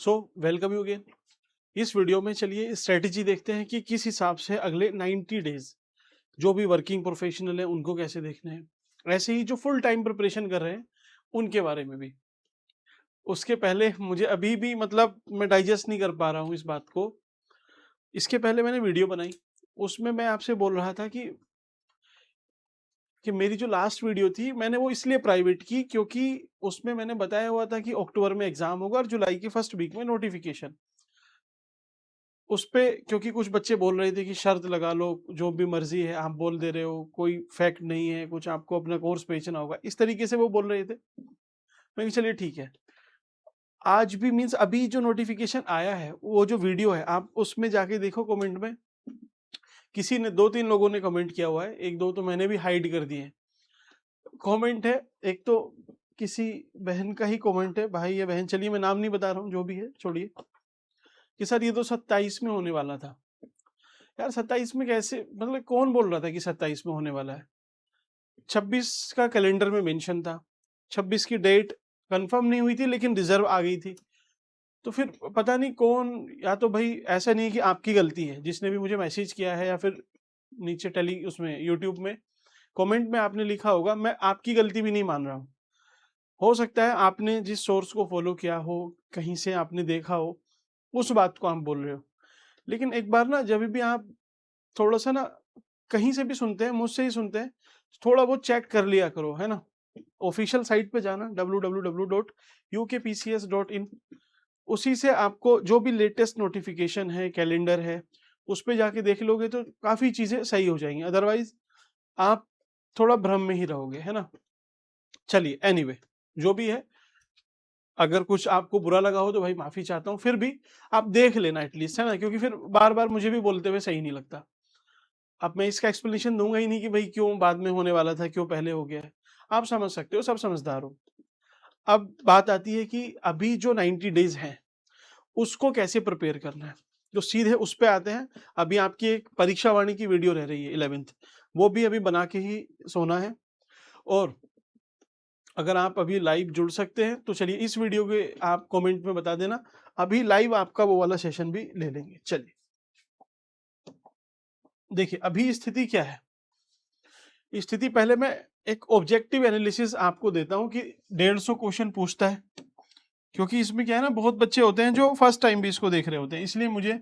So welcome you again. इस video में चलिए स्ट्रेटेजी देखते हैं कि किस हिसाब से अगले 90 डेज जो भी वर्किंग प्रोफेशनल है उनको कैसे देखने हैं, ऐसे ही जो फुल टाइम प्रिपरेशन कर रहे हैं उनके बारे में भी। उसके पहले मुझे अभी भी मैं डाइजेस्ट नहीं कर पा रहा हूँ इस बात को। इसके पहले मैंने वीडियो बनाई, उसमें मैं आपसे बोल रहा था कि मेरी जो लास्ट वीडियो थी मैंने वो इसलिए प्राइवेट की क्योंकि उसमें मैंने बताया हुआ था कि अक्टूबर में एग्जाम होगा और जुलाई के फर्स्ट वीक में नोटिफिकेशन। उस पे क्योंकि कुछ बच्चे बोल रहे थे कि शर्त लगा लो, जो भी मर्जी है आप बोल दे रहे हो, कोई फैक्ट नहीं है, कुछ आपको अपना कोर्स बेचना होगा, इस तरीके से वो बोल रहे थे। मैं कि चलिए ठीक है। आज भी मींस अभी जो नोटिफिकेशन आया है वो जो वीडियो है आप उसमें जाके देखो, कमेंट में किसी ने 2-3 लोगों ने कमेंट किया हुआ है, 1-2 तो मैंने भी हाइड कर दिए। कमेंट है एक तो किसी बहन का ही कमेंट है, भाई या बहन, चलिए मैं नाम नहीं बता रहा हूँ, जो भी है छोड़िए, कि सर ये तो 27 में होने वाला था। यार 27 में कैसे, कौन बोल रहा था कि 27 में होने वाला है? 26 का कैलेंडर में मेंशन था, 26 की डेट कंफर्म नहीं हुई थी लेकिन रिजर्व आ गई थी। तो फिर पता नहीं कौन, या तो भाई ऐसा नहीं है कि आपकी गलती है जिसने भी मुझे मैसेज किया है, या फिर नीचे टेली उसमें यूट्यूब में कमेंट में आपने लिखा होगा, मैं आपकी गलती भी नहीं मान रहा हूँ। हो सकता है आपने जिस सोर्स को फॉलो किया हो, कहीं से आपने देखा हो, उस बात को आप बोल रहे हो। लेकिन एक बार ना, जब भी आप थोड़ा सा ना कहीं से भी सुनते हैं, मुझसे ही सुनते हैं, थोड़ा बहुत चेक कर लिया करो, है ना। ऑफिशियल साइट पे जाना www.ukpcs.in, उसी से आपको जो भी लेटेस्ट नोटिफिकेशन है, कैलेंडर है, उस पे जाके देख लोगे तो काफी चीजें सही हो जाएंगी। अदरवाइज आप थोड़ा भ्रम में ही रहोगे, है ना। चलिए एनीवे, जो भी है, अगर कुछ आपको बुरा लगा हो तो भाई माफी चाहता हूँ, फिर भी आप देख लेना एटलीस्ट, है ना, क्योंकि फिर बार बार मुझे भी बोलते हुए सही नहीं लगता। अब मैं इसका एक्सप्लेनेशन दूंगा ही नहीं कि भाई क्यों बाद में होने वाला था, क्यों पहले हो गया है। आप समझ सकते हो, सब समझदार हो। अब बात आती है कि अभी जो 90 डेज हैं उसको कैसे प्रिपेयर करना है, तो सीधे उस पे आते हैं। अभी आपकी एक परीक्षा वाणी की वीडियो रह रही है 11th, वो भी अभी बना के ही सोना है। और अगर आप अभी लाइव जुड़ सकते हैं तो चलिए इस वीडियो के आप कमेंट में बता देना, अभी लाइव आपका वो वाला सेशन भी ले लेंगे। चलिए देखिए अभी स्थिति क्या है। स्थिति पहले मैं एक ऑब्जेक्टिव एनालिसिस आपको देता हूं कि 150 क्वेश्चन पूछता है, क्योंकि इसमें क्या है ना, बहुत बच्चे होते हैं जो फर्स्ट टाइम भी इसको देख रहे होते हैं, इसलिए मुझे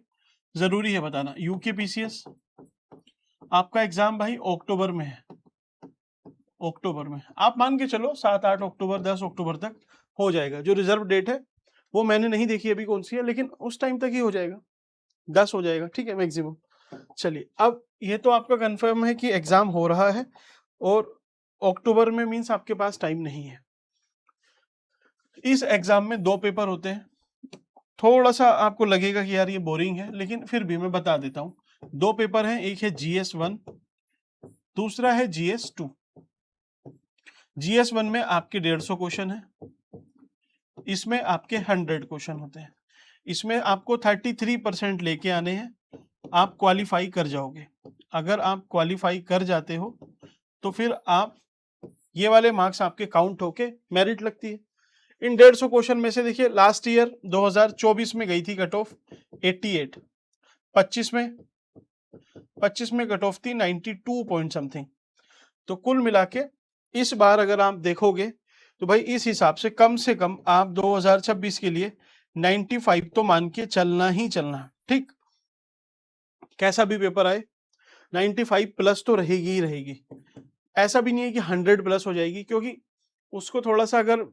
जरूरी है बताना। यूकेपीसीएस आपका एग्जाम भाई अक्टूबर में है। अक्टूबर में आप मान के चलो 7-8 अक्टूबर 10 अक्टूबर तक हो जाएगा। जो रिजर्व डेट है वो मैंने नहीं देखी अभी कौन सी है, लेकिन उस टाइम तक ही हो जाएगा, 10 हो जाएगा, ठीक है, मैक्सिमम। चलिए अब ये तो आपका कंफर्म है कि एग्जाम हो रहा है और अक्टूबर में, मींस आपके पास टाइम नहीं है। इस एग्जाम में 2 पेपर होते हैं। थोड़ा सा आपको लगेगा कि यार ये बोरिंग है, लेकिन फिर भी मैं बता देता हूँ। 2 पेपर हैं, एक है GS1, दूसरा है GS2। GS1 में आपके 150 क्वेश्चन है, इसमें आपके 100 क्वेश्चन होते हैं। इसमें आपको 33% लेके आने हैं, आप क्वालिफाई कर जाओगे। अगर आप क्वालिफाई कर जाते हो तो फिर आप, ये वाले मार्क्स आपके काउंट होके मेरिट लगती है। इन 150 क्वेश्चन में से देखिए, लास्ट ईयर 2024 में गई थी कट ऑफ 88, 25 में 25 में कट ऑफ थी 92 पॉइंट समथिंग। तो कुल मिला के इस बार अगर आप देखोगे तो भाई इस हिसाब से कम आप 2026 के लिए 95 तो मान के चलना ही चलना, ठीक। कैसा भी पेपर आए 95 प्लस तो रहेगी ही रहेगी। ऐसा भी नहीं है कि 100 प्लस हो जाएगी, क्योंकि उसको थोड़ा सा अगर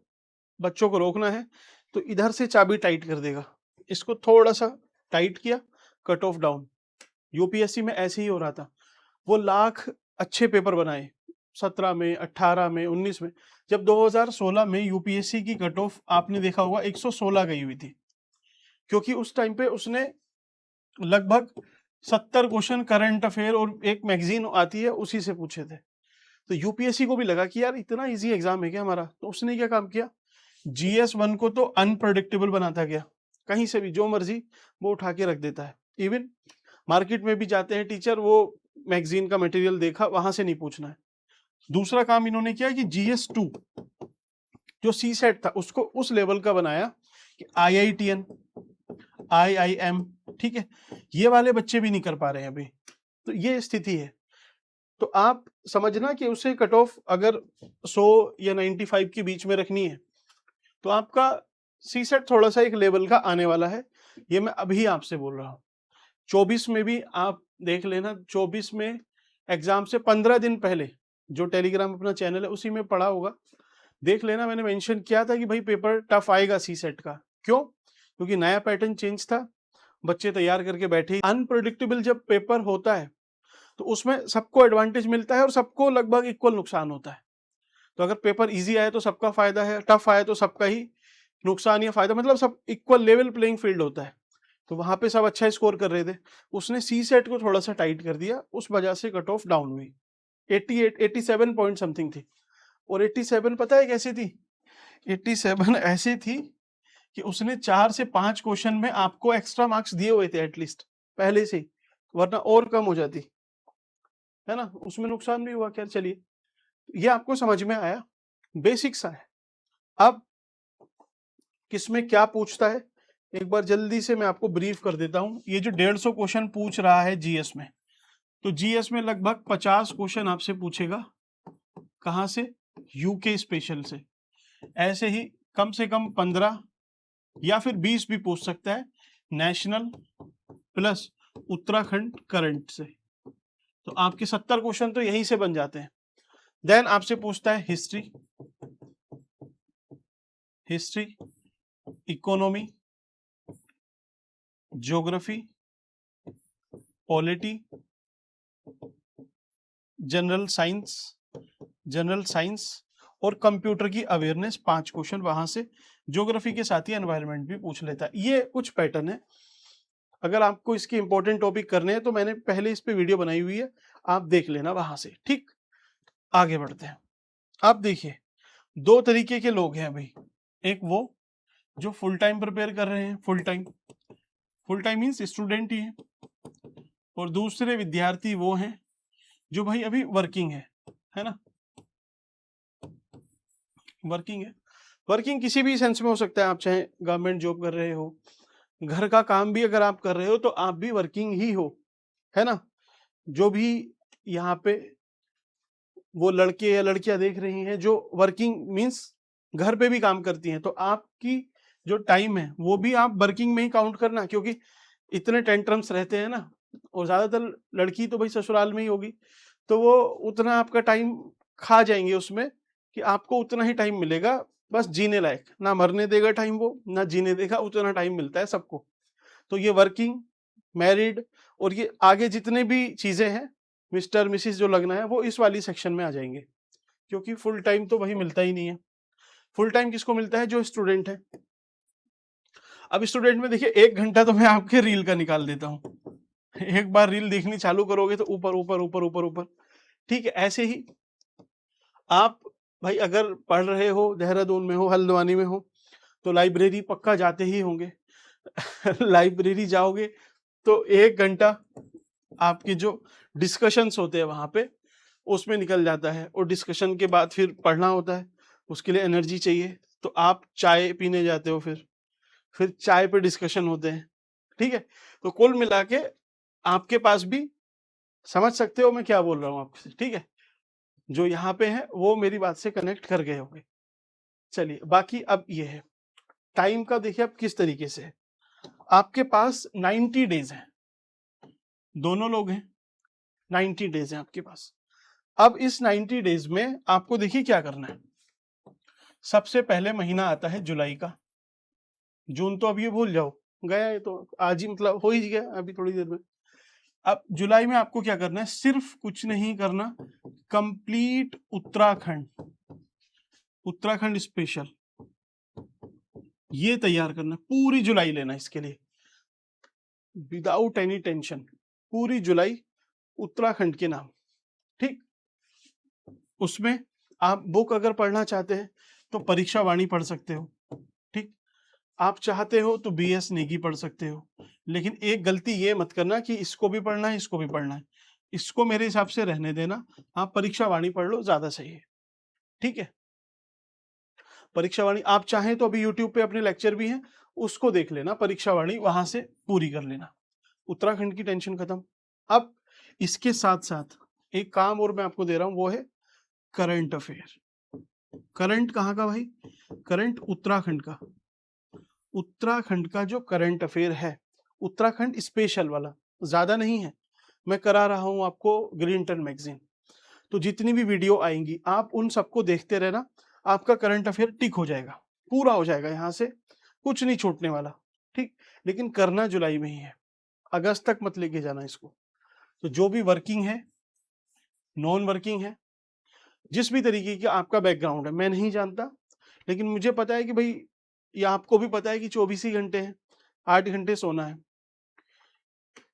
बच्चों को रोकना है तो इधर से चाबी टाइट कर देगा, इसको थोड़ा सा टाइट किया, कट ऑफ डाउन। यूपीएससी में ऐसे ही हो रहा था, वो लाख अच्छे पेपर बनाए 17 में, 18 में, 19 में। जब 2016 में यूपीएससी की कट ऑफ आपने देखा होगा 116 गई हुई थी, क्योंकि उस टाइम पे उसने लगभग 70 क्वेश्चन करंट अफेयर और एक मैगजीन आती है उसी से पूछे थे। तो यूपीएससी को भी लगा कि यार इतना इजी एग्जाम है क्या हमारा, तो उसने क्या काम किया, GS1 को तो अनप्रडिक्टेबल बनाता गया, कहीं से भी जो मर्जी वो उठा के रख देता है। इवन मार्केट में भी जाते हैं टीचर, वो मैगजीन का मटेरियल देखा, वहां से नहीं पूछना है। दूसरा काम इन्होंने किया कि GS2 जो सी सेट था उसको उस लेवल का बनाया कि IITN IIM, ठीक है, ये वाले बच्चे भी नहीं कर पा रहे हैं अभी, तो ये स्थिति है। तो आप समझना कि उसे कट ऑफ अगर 100 या 95 के बीच में रखनी है तो आपका सीसेट थोड़ा सा एक लेवल का आने वाला है, ये मैं अभी आपसे बोल रहा हूँ। 24 में भी आप देख लेना, 24 में एग्जाम से 15 दिन पहले जो टेलीग्राम अपना चैनल है उसी में पढ़ा होगा, देख लेना, मैंने मेंशन किया था कि भाई पेपर टफ आएगा सीसेट का। क्यों? क्योंकि नया पैटर्न चेंज था, बच्चे तैयार करके बैठे। अनप्रेडिक्टेबल जब पेपर होता है तो उसमें सबको एडवांटेज मिलता है और सबको लगभग इक्वल नुकसान होता है। तो अगर पेपर इजी आए तो सबका फायदा है, टफ आए तो सबका ही नुकसान या फायदा, मतलब सब इक्वल लेवल प्लेइंग फील्ड होता है। तो वहां पे सब अच्छा स्कोर कर रहे थे, उसने सी सेट को थोड़ा सा टाइट कर दिया, उस वजह से कट ऑफ डाउन हुई। 88 87 पॉइंट समथिंग थी। और 87 पता है कैसी थी? 87 ऐसी थी कि उसने 4 से 5 क्वेश्चन में आपको एक्स्ट्रा मार्क्स दिए हुए थे एटलीस्ट पहले से, वरना और कम हो जाती है ना, उसमें नुकसान भी हुआ। खैर चलिए, ये आपको समझ में आया, बेसिक सा है। अब किसमें क्या पूछता है एक बार जल्दी से मैं आपको ब्रीफ कर देता हूं। ये जो 150 क्वेश्चन पूछ रहा है जीएस में, तो जीएस में लगभग 50 क्वेश्चन आपसे पूछेगा। कहां से? यूके स्पेशल से। ऐसे ही कम से कम 15 या फिर 20 भी पूछ सकता है नेशनल प्लस उत्तराखंड करंट से। तो आपके 70 क्वेश्चन तो यहीं से बन जाते हैं। देन आपसे पूछता है history, economy, geography, polity, general science और कंप्यूटर की अवेयरनेस। 5 क्वेश्चन वहां से। ज्योग्राफी के साथ ही एनवायरनमेंट भी पूछ लेता है। ये कुछ पैटर्न है। अगर आपको इसके इंपॉर्टेंट टॉपिक करने हैं तो मैंने पहले इस पे वीडियो बनाई हुई है, आप देख लेना वहां से। ठीक, आगे बढ़ते हैं। आप देखिए, 2 तरीके के लोग हैं अभी। एक वो जो फुल टाइम प्रिपेयर कर रहे हैं, फुल टाइम मीन्स स्टूडेंट ही है, और दूसरे विद्यार्थी वो हैं जो भाई अभी वर्किंग है ना। वर्किंग किसी भी सेंस में हो सकता है, आप चाहे गवर्नमेंट जॉब कर रहे हो, घर का काम भी अगर आप कर रहे हो तो आप भी वर्किंग ही हो, है ना। जो भी यहाँ पे वो लड़के या लड़कियां देख रही हैं जो वर्किंग मीन्स घर पे भी काम करती हैं, तो आपकी जो टाइम है वो भी आप वर्किंग में ही काउंट करना, क्योंकि इतने टेंट्रम्स रहते हैं ना, और ज्यादातर लड़की तो भाई ससुराल में ही होगी, तो वो उतना आपका टाइम खा जाएंगे उसमें कि आपको उतना ही टाइम मिलेगा बस जीने लायक, ना मरने देगा टाइम वो, ना जीने देगा, उतना टाइम मिलता है सबको। तो ये वर्किंग, मैरिड और ये आगे जितने भी चीजें हैं, मिस्टर मिसिस जो लगना है, वो इस वाली सेक्शन में आ जाएंगे, क्योंकि फुल टाइम तो वही मिलता ही नहीं है। फुल टाइम किसको मिलता है? जो स्टूडेंट है। अब स्टूडेंट में देखिए 1 घंटा तो मैं आपके रील का निकाल देता हूँ। एक बार रील देखनी चालू करोगे तो ऊपर ऊपर ऊपर ऊपर ऊपर। ठीक है, ऐसे ही आप भाई अगर पढ़ रहे हो, देहरादून में हो, हल्द्वानी में हो, तो लाइब्रेरी पक्का जाते ही होंगे। लाइब्रेरी जाओगे तो 1 घंटा आपके जो डिस्कशंस होते हैं वहां पे उसमें निकल जाता है, और डिस्कशन के बाद फिर पढ़ना होता है, उसके लिए एनर्जी चाहिए, तो आप चाय पीने जाते हो, फिर चाय पे डिस्कशन होते हैं। ठीक है, तो कुल मिला के आपके पास भी, समझ सकते हो मैं क्या बोल रहा हूँ आपसे। ठीक है, जो यहाँ पे है वो मेरी बात से कनेक्ट कर गए होंगे। चलिए, बाकी अब ये है टाइम का। देखिए अब किस तरीके से है, आपके पास 90 डेज है, दोनों लोग हैं, 90 डेज है आपके पास। अब इस 90 डेज में आपको देखिए क्या करना है। सबसे पहले महीना आता है जुलाई का। जून तो अब ये भूल जाओ, गया है तो आज ही, मतलब हो ही गया अभी थोड़ी देर में। अब जुलाई में आपको क्या करना है? सिर्फ कुछ नहीं करना, कंप्लीट उत्तराखंड स्पेशल ये तैयार करना, पूरी जुलाई लेना इसके लिए विदाउट एनी टेंशन। पूरी जुलाई उत्तराखंड के नाम। ठीक, उसमें आप बुक अगर पढ़ना चाहते हैं तो परीक्षा वाणी पढ़ सकते हो। ठीक, आप चाहते हो तो BS नेगी पढ़ सकते हो, लेकिन एक गलती ये मत करना कि इसको भी पढ़ना है, इसको भी पढ़ना है। इसको मेरे हिसाब से रहने देना, आप परीक्षा वाणी पढ़ लो, ज्यादा सही है। ठीक है, परीक्षा वाणी आप चाहें तो अभी YouTube पे अपने लेक्चर भी हैं, उसको देख लेना, परीक्षा वाली वहां से पूरी कर लेना। उत्तराखंड की टेंशन खत्म। अब इसके साथ साथ एक काम और मैं आपको दे रहा हूं, वो है करंट अफेयर। करंट कहाँ का भाई? करंट उत्तराखंड का। उत्तराखंड का जो करंट अफेयर है, उत्तराखंड स्पेशल वाला, ज्यादा नहीं है, मैं करा रहा हूं आपको ग्रीन टर्न मैगजीन। तो जितनी भी वीडियो आएंगी आप उन सबको देखते रहना, आपका करंट अफेयर टिक हो जाएगा, पूरा हो जाएगा, यहाँ से कुछ नहीं छूटने वाला। ठीक, लेकिन करना जुलाई में ही है, अगस्त तक मत लेके जाना इसको। तो जो भी वर्किंग है, नॉन वर्किंग है, जिस भी तरीके का आपका बैकग्राउंड है, मैं नहीं जानता, लेकिन मुझे पता है कि भाई, ये आपको भी पता है कि 24 ही घंटे हैं, 8 घंटे सोना है,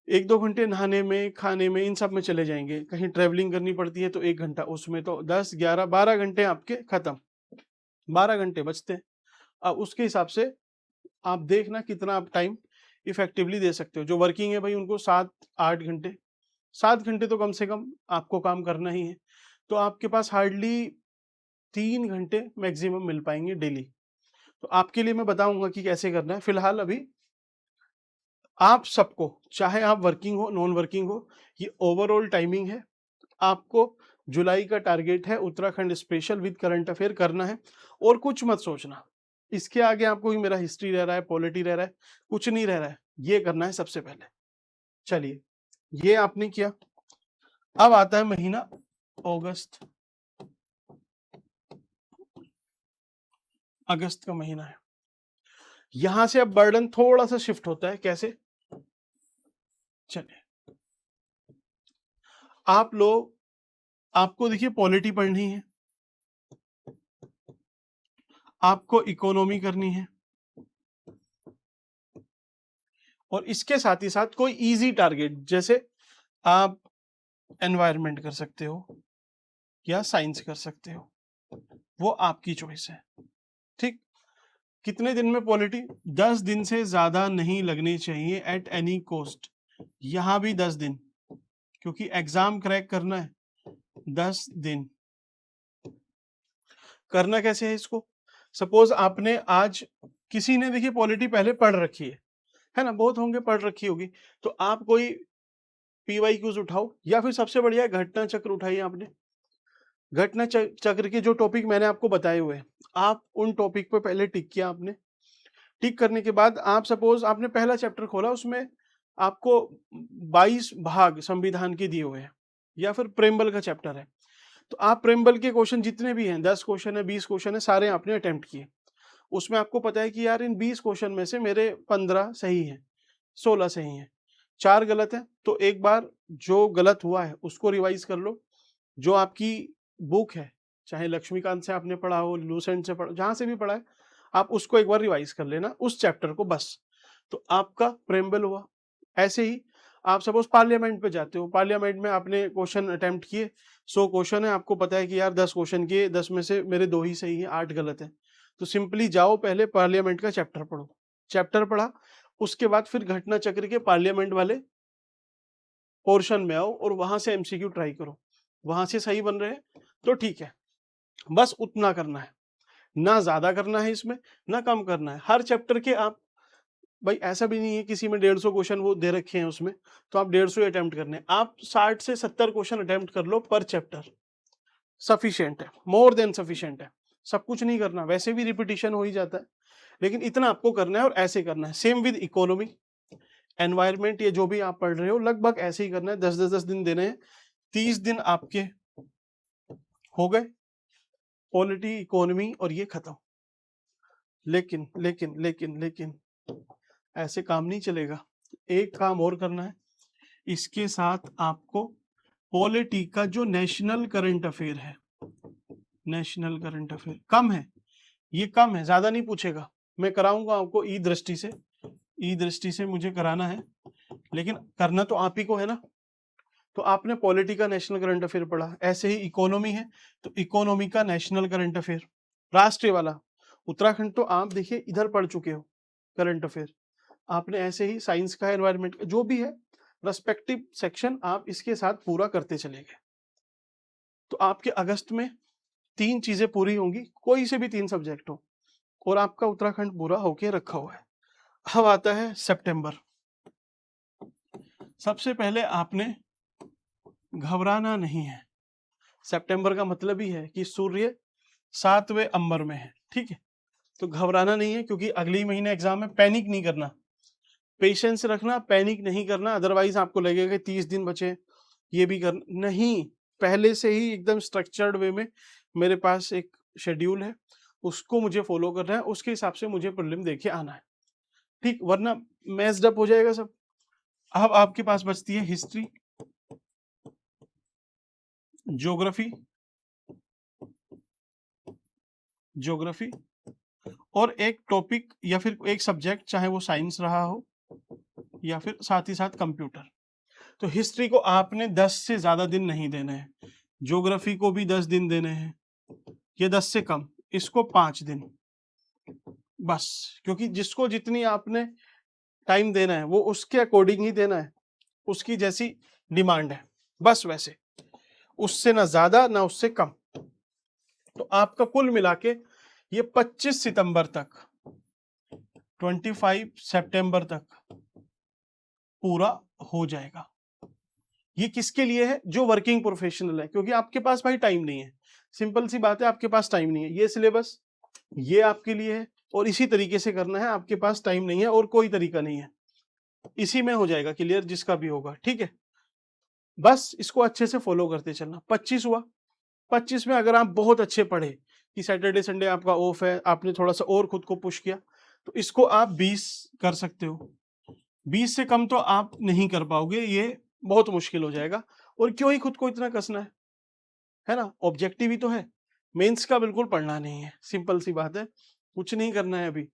1-2 घंटे नहाने में, खाने में, इन सब में चले जाएंगे, कहीं ट्रैवलिंग करनी पड़ती है तो 1 घंटा, उसमें तो 10, 11, 12 घंटे आपके खत्म, 12 घंटे बचते हैं। अब उसके हिसाब से आप देखना कितना आप टाइम इफेक्टिवली दे सकते हो। जो वर्किंग है भाई उनको 7-8 घंटे, 7 घंटे तो कम से कम आपको काम करना ही है, तो आपके पास हार्डली 3 घंटे मैक्सिमम मिल पाएंगे डेली। तो आपके लिए मैं बताऊंगा कि कैसे करना है। फिलहाल अभी आप सबको, चाहे आप वर्किंग हो नॉन वर्किंग हो, ये ओवरऑल टाइमिंग है। आपको जुलाई का टारगेट है Uttarakhand special with current affair करना है, और कुछ मत सोचना। इसके आगे आपको मेरा हिस्ट्री रह रहा है, पॉलिटी रह रहा है, कुछ नहीं रह रहा है, ये करना है सबसे पहले। चलिए, ये आपने किया। अब आता है महीना अगस्त। अगस्त का महीना है, यहां से अब बर्डन थोड़ा सा शिफ्ट होता है। कैसे? चलिए, आप लोग, आपको देखिए पॉलिटी पढ़नी है, आपको इकोनॉमी करनी है, और इसके साथ ही साथ कोई इजी टारगेट, जैसे आप एनवायरनमेंट कर सकते हो या साइंस कर सकते हो, वो आपकी चॉइस है। ठीक, कितने दिन में पॉलिटी? 10 दिन से ज्यादा नहीं लगने चाहिए एट एनी कॉस्ट। यहां भी 10 दिन, क्योंकि एग्जाम क्रैक करना है। 10 दिन करना कैसे है इसको? सपोज आपने आज, किसी ने देखिए पॉलिटी पहले पढ़ रखी है ना, बहुत होंगे पढ़ रखी होगी, तो आप कोई पीवाईक्यूज उठाओ, या फिर सबसे बढ़िया घटना चक्र उठाइए। आपने घटना चक्र के जो टॉपिक मैंने आपको बताए हुए हैं, आप उन टॉपिक पे पहले टिक किया आपने। टिक करने के बाद आप सपोज आपने पहला चैप्टर खोला, उसमें आपको 22 भाग संविधान के दिए हुए हैं, या फिर प्रेमबल का चैप्टर है, तो आप प्रेमबल के क्वेश्चन जितने भी हैं, 10 क्वेश्चन है, 20 क्वेश्चन है, सारे आपने अटेम्प्ट किए। उसमें आपको पता है कि यार इन 20 क्वेश्चन में से मेरे 15 सही हैं, 16 सही हैं, 4 गलत है, तो एक बार जो गलत हुआ है उसको रिवाइज कर लो। जो आपकी बुक है, चाहे लक्ष्मीकांत से आपने पढ़ा हो, लूसेंट से पढ़ा, जहां से भी पढ़ा है, आप उसको एक बार रिवाइज कर लेना, उस चैप्टर को बस। तो आपका प्रेम्बल हुआ। ऐसे ही आप सपोज पार्लियामेंट पे जाते हो, पार्लियामेंट में आपने क्वेश्चन अटेम्प्ट किए, 100 क्वेश्चन है, आपको पता है कि यार 10 क्वेश्चन किए, 10 में से मेरे 2 ही सही है, 8 गलत है, तो सिंपली जाओ पहले पार्लियामेंट का चैप्टर पढ़ो। चैप्टर पढ़ा, उसके बाद फिर घटना चक्र के पार्लियामेंट वाले पोर्शन में आओ और वहां से एमसीक्यू ट्राई करो। वहां से सही बन रहे हैं तो ठीक है, बस उतना करना है, ना ज्यादा करना है इसमें, ना कम करना है। हर चैप्टर के आप, भाई ऐसा भी नहीं है किसी में 150 क्वेश्चन वो दे रखे हैं उसमें, तो आप 150 अटेम्प्ट करने हैं। आप 60 से 70 क्वेश्चन अटेम्प्ट कर लो पर चैप्टर, सफिशिएंट है, मोर देन सफिशिएंट है। सब कुछ नहीं करना, वैसे भी रिपीटिशन हो ही जाता है, लेकिन इतना आपको करना है, और ऐसे करना है। सेम विद इकोनॉमी, एनवायरमेंट, ये जो भी आप पढ़ रहे हो लगभग ऐसे ही करना है। 10-10 दिन देने हैं, 30 दिन आपके हो गए, पॉलिटी, इकोनॉमी और ये खत्म। लेकिन लेकिन लेकिन लेकिन ऐसे काम नहीं चलेगा, एक काम और करना है। इसके साथ आपको पॉलिटी का जो नेशनल करंट अफेयर है, नेशनल करंट अफेयर कम है, ये कम है, ज्यादा नहीं पूछेगा, मैं कराऊंगा आपको ई दृष्टि से, ई दृष्टि से मुझे कराना है, लेकिन करना तो आप ही को है ना। तो आपने पॉलिटी का नेशनल करंट अफेयर पढ़ा, ऐसे ही इकोनॉमी है तो इकोनॉमी का नेशनल करंट अफेयर, राष्ट्रीय वाला। उत्तराखंड तो आप देखिए इधर पढ़ चुके हो करंट अफेयर, आपने ऐसे ही साइंस का, एनवायरमेंट का, जो भी है रेस्पेक्टिव सेक्शन, आप इसके साथ पूरा करते चले गए। तो आपके अगस्त में 3 चीजें पूरी होंगी, कोई से भी 3 सब्जेक्ट हो, और आपका उत्तराखंड पूरा होके रखा हुआ है। अब आता है सितंबर। सबसे पहले आपने घबराना नहीं है। सितंबर का मतलब ही है कि सूर्य 7वें अंबर में है, ठीक है। तो घबराना नहीं है, क्योंकि अगले महीने एग्जाम है। पैनिक नहीं करना, पेशेंस रखना, पैनिक नहीं करना। अदरवाइज आपको लगेगा कि 30 दिन बचे, ये भी कर नहीं। पहले से ही एकदम स्ट्रक्चर्ड वे में मेरे पास एक शेड्यूल है, उसको मुझे फॉलो करना है, उसके हिसाब से मुझे प्रीलिम देके आना है, ठीक, वरना मैस्ड अप हो जाएगा सब। अब आपके पास बचती है हिस्ट्री, ज्योग्राफी, ज्योग्राफी और एक टॉपिक या फिर एक सब्जेक्ट, चाहे वो साइंस रहा हो या फिर साथ ही साथ कंप्यूटर। तो हिस्ट्री को आपने 10 से ज्यादा दिन नहीं देने हैं, ज्योग्राफी को भी 10 दिन देने हैं, ये 10 से कम, इसको 5 दिन बस। क्योंकि जिसको जितनी आपने टाइम देना है वो उसके अकॉर्डिंग ही देना है, उसकी जैसी डिमांड है, बस वैसे, उससे ना ज्यादा ना उससे कम। तो आपका कुल मिला के ये 25 सितंबर तक, 25 सितंबर तक पूरा हो जाएगा। ये किसके लिए है? जो वर्किंग प्रोफेशनल है, क्योंकि आपके पास भाई टाइम नहीं है, सिंपल सी बात है, आपके पास टाइम नहीं है। ये सिलेबस ये आपके लिए है और इसी तरीके से करना है, आपके पास टाइम नहीं है और कोई तरीका नहीं है, इसी में हो जाएगा क्लियर जिसका भी होगा, ठीक है। बस इसको अच्छे से फॉलो करते चलना। 25 हुआ, 25 में अगर आप बहुत अच्छे पढ़े कि सैटरडे संडे आपका ऑफ है, आपने थोड़ा सा और खुद को पुश किया, तो इसको आप 20 कर सकते हो। 20 से कम तो आप नहीं कर पाओगे, ये बहुत मुश्किल हो जाएगा। और क्यों ही खुद को इतना कसना है ना, ऑब्जेक्टिव ही तो है। मेंस का बिल्कुल पढ़ना नहीं है, सिंपल सी बात है, कुछ नहीं करना है अभी,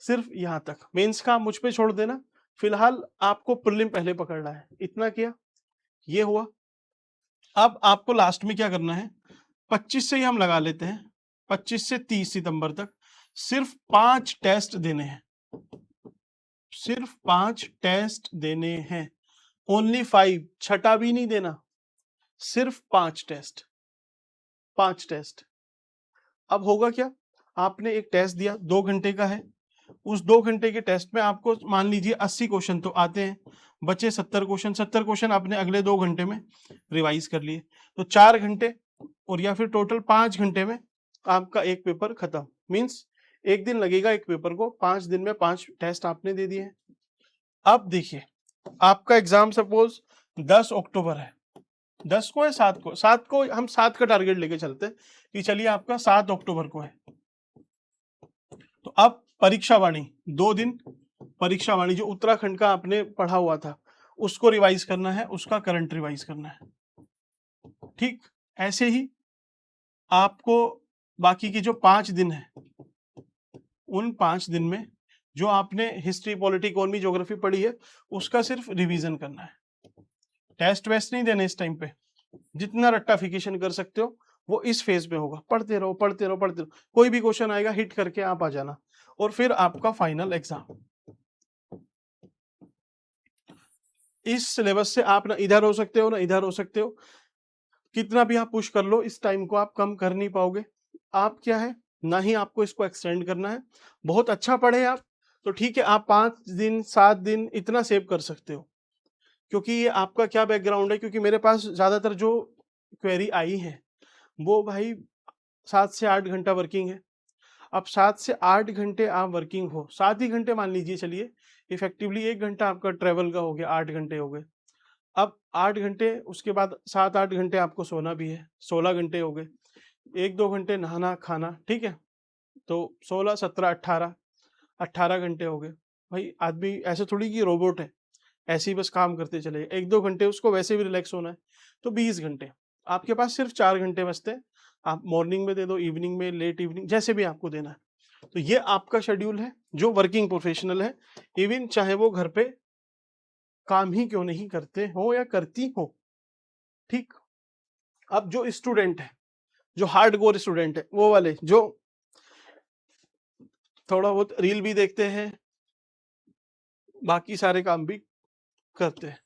सिर्फ यहाँ तक। मेंस का मुझ पे छोड़ देना, फिलहाल आपको प्रीलिम पहले पकड़ना है, इतना किया, ये हुआ। अब आपको लास्ट में क्या करना है, 25 से ही हम लगा लेते हैं, 25 से 30 सितंबर तक सिर्फ 5 टेस्ट देने हैं, सिर्फ 5 टेस्ट देने हैं, ओनली 5, छठा भी नहीं देना, सिर्फ 5 टेस्ट, 5 टेस्ट। अब होगा क्या, आपने एक टेस्ट दिया 2 घंटे का है, उस 2 घंटे के टेस्ट में आपको मान लीजिए 80 क्वेश्चन तो आते हैं, बचे 70 क्वेश्चन, 70 क्वेश्चन आपने अगले 2 घंटे में रिवाइज कर लिए, तो 4 घंटे और या फिर टोटल 5 घंटे में आपका एक पेपर खत्म। मींस एक दिन लगेगा एक पेपर को, 5 दिन में 5 टेस्ट आपने दे दिए। अब देखिए, आपका एग्जाम सपोज 10 अक्टूबर है, 10 को है 7 को, 7 को हम 7 का टारगेट लेके चलते हैं कि चलिए आपका 7 अक्टूबर को है। तो अब परीक्षा वाणी 2 दिन, परीक्षा वाणी जो उत्तराखंड का आपने पढ़ा हुआ था उसको रिवाइज करना है, उसका करंट रिवाइज करना है, ठीक। ऐसे ही आपको बाकी के जो 5 दिन है, उन 5 दिन में जो आपने हिस्ट्री, पॉलिटी, इकोनॉमी, ज्योग्राफी पढ़ी है उसका सिर्फ रिवीजन करना है, टेस्ट वेस्ट नहीं देने इस टाइम पे। जितना रट्टाफिकेशन कर सकते हो वो इस फेज में होगा, पढ़ते रहो पढ़ते रहो पढ़ते रहो, कोई भी क्वेश्चन आएगा हिट करके आप आ जाना, और फिर आपका फाइनल एग्जाम। इस सिलेबस से आप ना इधर हो सकते हो ना इधर हो सकते हो, कितना भी आप पुश कर लो इस टाइम को आप कम कर नहीं पाओगे। आप क्या है, ना ही आपको इसको एक्सटेंड करना है। बहुत अच्छा पढ़े आप तो ठीक है, आप 5 दिन 7 दिन इतना सेव कर सकते हो, क्योंकि ये आपका क्या बैकग्राउंड है। क्योंकि मेरे पास ज्यादातर जो क्वेरी आई है वो भाई 7 से 8 घंटा वर्किंग है। अब 7 से 8 घंटे आप वर्किंग हो, 7 ही घंटे मान लीजिए, चलिए इफेक्टिवली 1 घंटा आपका ट्रेवल का हो गया, 8 घंटे हो गए। अब 8 घंटे, उसके बाद 7-8 घंटे आपको सोना भी है, 16 घंटे हो गए, 1-2 घंटे नहाना खाना, ठीक है, तो 16 17 18 घंटे हो गए। भाई आदमी ऐसे थोड़ी कि रोबोट है, ऐसे ही बस काम करते चले, 1-2 घंटे उसको वैसे भी रिलैक्स होना है, तो 20 घंटे। आपके पास सिर्फ 4 घंटे बचते हैं, आप मॉर्निंग में दे दो, इवनिंग में, लेट इवनिंग, जैसे भी आपको देना है। तो ये आपका शेड्यूल है जो वर्किंग प्रोफेशनल है, इवन चाहे वो घर पे काम ही क्यों नहीं करते हो या करती हो, ठीक। अब जो स्टूडेंट है, जो हार्डकोर स्टूडेंट है, वो वाले जो थोड़ा बहुत रील भी देखते हैं, बाकी सारे काम भी करते हैं,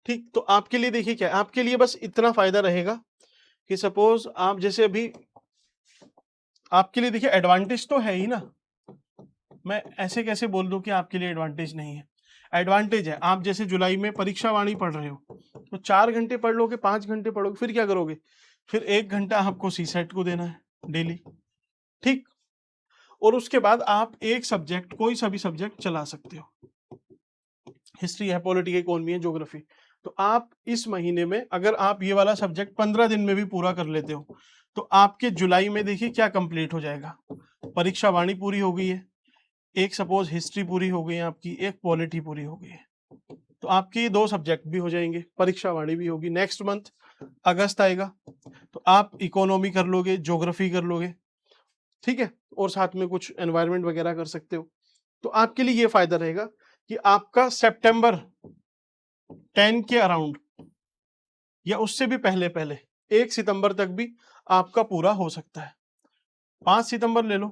ठीक। तो आपके लिए देखिए क्या है, आपके लिए बस इतना फायदा रहेगा कि सपोज आप जैसे अभी, आपके लिए देखिए एडवांटेज तो है ही ना, मैं ऐसे कैसे बोल दूं कि आपके लिए एडवांटेज नहीं है? एडवांटेज है। आप जैसे जुलाई में परीक्षा वाणी पढ़ रहे हो तो 4 घंटे पढ़ लोगे, 5 घंटे पढ़ोगे, फिर क्या करोगे? फिर 1 घंटा आपको सी सेट को देना है डेली, ठीक। और उसके बाद आप एक सब्जेक्ट, कोई सा भी सब्जेक्ट चला सकते हो, हिस्ट्री है, पॉलिटी, इकोनॉमी है, ज्योग्राफी। तो आप इस महीने में अगर आप ये वाला सब्जेक्ट 15 दिन में भी पूरा कर लेते हो तो आपके जुलाई में देखिए क्या कंप्लीट हो जाएगा। परीक्षा वाणी पूरी हो गई है, एक सपोज हिस्ट्री पूरी हो गई है आपकी, एक पॉलिटी पूरी हो गई है, तो आपके ये 2 सब्जेक्ट भी हो जाएंगे, परीक्षा वाणी भी होगी। नेक्स्ट मंथ अगस्त आएगा तो आप इकोनॉमी कर लोगे, ज्योग्राफी कर लोगे, ठीक है, और साथ में कुछ एनवायरनमेंट वगैरह कर सकते हो। तो आपके लिए ये फायदा रहेगा कि आपका सितंबर 10 के अराउंड या उससे भी पहले पहले 1 सितंबर तक भी आपका पूरा हो सकता है। 5 सितंबर ले लो,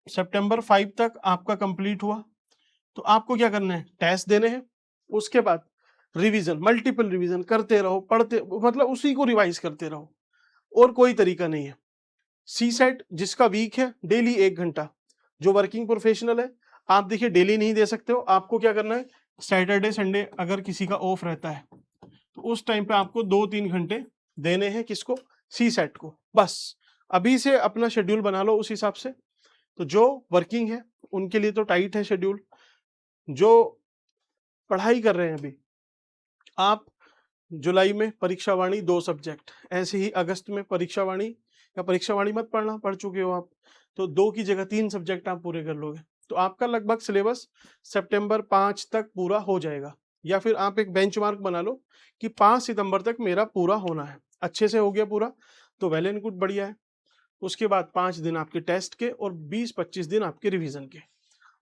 सितंबर 5 तक आपका कंप्लीट हुआ तो आपको क्या करना है? टेस्ट देने हैं, उसके बाद रिवीजन, मल्टीपल रिवीजन करते रहो, पढ़ते, मतलब उसी को रिवाइज करते रहो, और कोई तरीका नहीं है। सी सेट जिसका वीक है डेली 1 घंटा, जो वर्किंग प्रोफेशनल है आप देखिए डेली नहीं दे सकते हो, आपको क्या करना है? सैटरडे संडे अगर किसी का ऑफ रहता है तो उस टाइम पे आपको 2-3 घंटे देने हैं, किसको? सी सेट को। बस अभी से अपना शेड्यूल बना लो उस हिसाब से। तो जो वर्किंग है उनके लिए तो टाइट है शेड्यूल, जो पढ़ाई कर रहे हैं अभी, आप जुलाई में परीक्षा वाणी 2 सब्जेक्ट, ऐसे ही अगस्त में परीक्षा वाणी, या परीक्षा वाणी मत पढ़ना, पढ़ चुके हो आप, तो 2 की जगह 3 सब्जेक्ट आप पूरे कर लोगे, तो आपका लगभग सिलेबस सितंबर 5 तक पूरा हो जाएगा। या फिर आप एक बेंचमार्क बना लो कि 5 सितंबर तक मेरा पूरा होना है, अच्छे से हो गया पूरा तो वेल एंड गुड, बढ़िया है। उसके बाद 5 दिन आपके टेस्ट के और 20-25 दिन आपके रिवीजन के।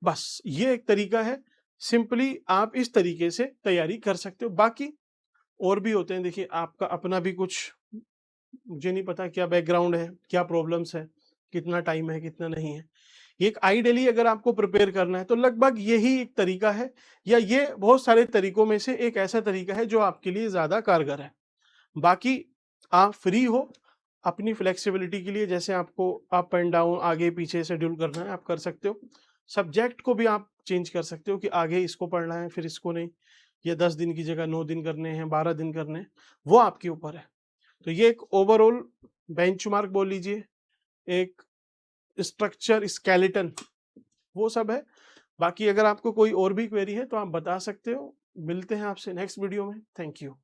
बस ये एक तरीका है, सिंपली आप इस तरीके से तैयारी कर सकते हो। बाकी और भी होते हैं, देखिए आपका अपना भी कुछ, मुझे नहीं पता क्या बैकग्राउंड है, क्या प्रॉब्लम्स है, कितना टाइम है, कितना नहीं है। एक आइडियली अगर आपको प्रिपेयर करना है तो लगभग यही एक तरीका है, या ये बहुत सारे तरीकों में से एक ऐसा तरीका है जो आपके लिए ज्यादा कारगर है। बाकी आप फ्री हो अपनी फ्लेक्सिबिलिटी के लिए, जैसे आपको अप एंड डाउन, आगे पीछे शेड्यूल करना है आप कर सकते हो। सब्जेक्ट को भी आप चेंज कर सकते हो कि आगे इसको पढ़ना है फिर इसको नहीं, या 10 दिन की जगह 9 दिन करने हैं, 12 दिन करने हैं, वो आपके ऊपर है। तो ये एक ओवरऑल बेंचमार्क बोल लीजिए, एक स्ट्रक्चर, स्केलेटन, वो सब है। बाकी अगर आपको कोई और भी क्वेरी है तो आप बता सकते हो। मिलते हैं आपसे नेक्स्ट वीडियो में। Thank you.